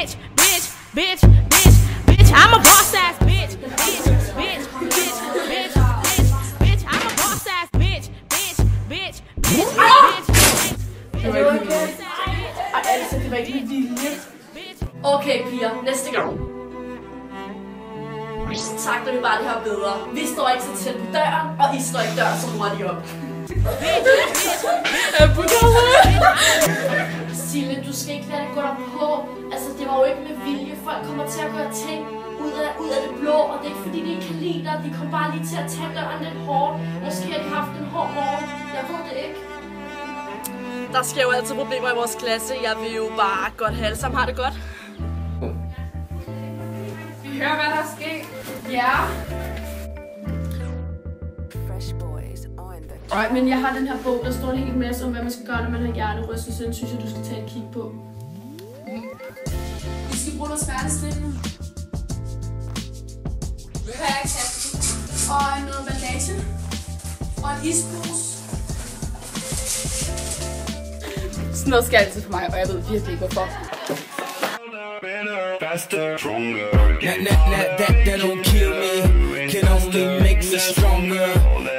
bitch, bitch, bitch, bitch, bitch. I'm a boss ass bitch, bitch, bitch, bitch, bitch, bitch, bitch. I'm a boss ass bitch, bitch, bitch, bitch, bitch, bitch. Det var ikke med vilje. Okay, piger, næste gang. Takter vi bare det her bedre. Vi står ikke så tæt på døren, og I står ikke døren så hurtigt op. Sille, du skal ikke lade det gå dig på. Altså, det var jo ikke med vilje. Folk kommer til at gøre ting ud af det blå, og det er ikke fordi, de ikke kan lide dig. De kommer bare lige til at tage døren lidt hårdt. Måske har de haft en hård morgen. Jeg ved det ikke. Der sker jo altid problemer i vores klasse. Jeg vil jo bare godt have alle sammen har det godt. Vi hører, hvad der er sket. Ja. Alright, men jeg har den her bog, der står en hel masse om, hvad man skal gøre, når man har hjernerystelse. Den synes jeg, du skal tage et kig på. Vi skal bruge noget smertestillende. Og noget bandage. Og en ispose. Sådan noget skal altid for mig, og jeg ved virkelig ikke hvorfor. That don't kill me, can only make me stronger.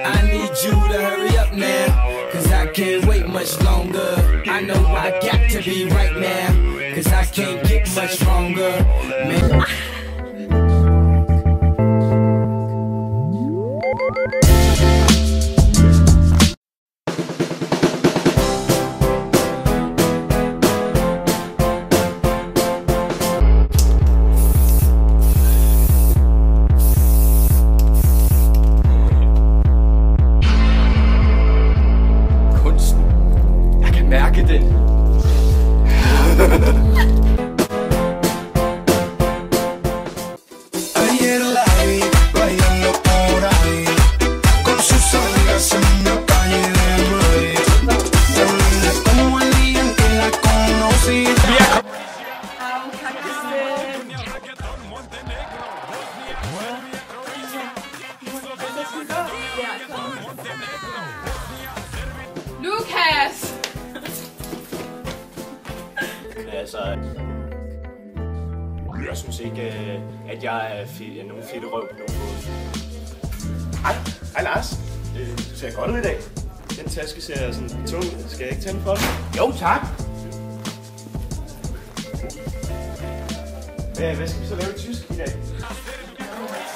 I need you to hurry up now, cause I can't wait much longer. I know I got to be right now, cause I can't get much stronger. Man. Mærke den. Ayer la vi bailando por ahí con sus amigas en una calle de Madrid. Se olvida como el día en que la conocí. Lukas! Altså, jeg synes ikke, at jeg er nogen fedte røv på nogen måde. Hej Lars. Du ser godt ud i dag. Den taske ser sådan tung. Skal jeg ikke tage den for dig? Jo, tak. Hvad skal vi så lave i tysk i dag?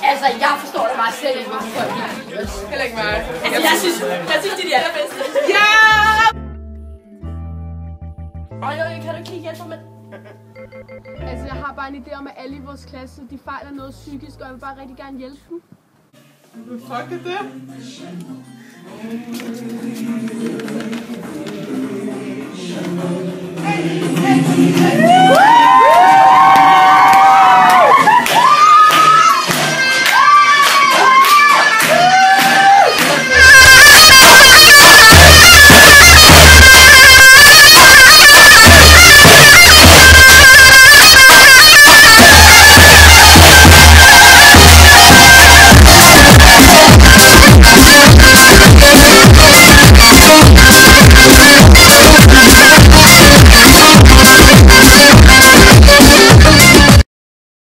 Altså, jeg forstår det bare slet ikke, hvorfor folk ikke. Heller ikke mig. Altså, jeg synes, det er de allerbedste. Ja! Kan du ikke lige hjælpe mig med? Altså, jeg har bare en idé om, at alle i vores klasse, de fejler noget psykisk, og jeg vil bare rigtig gerne hjælpe dem. Hvad fuck er det? Hey!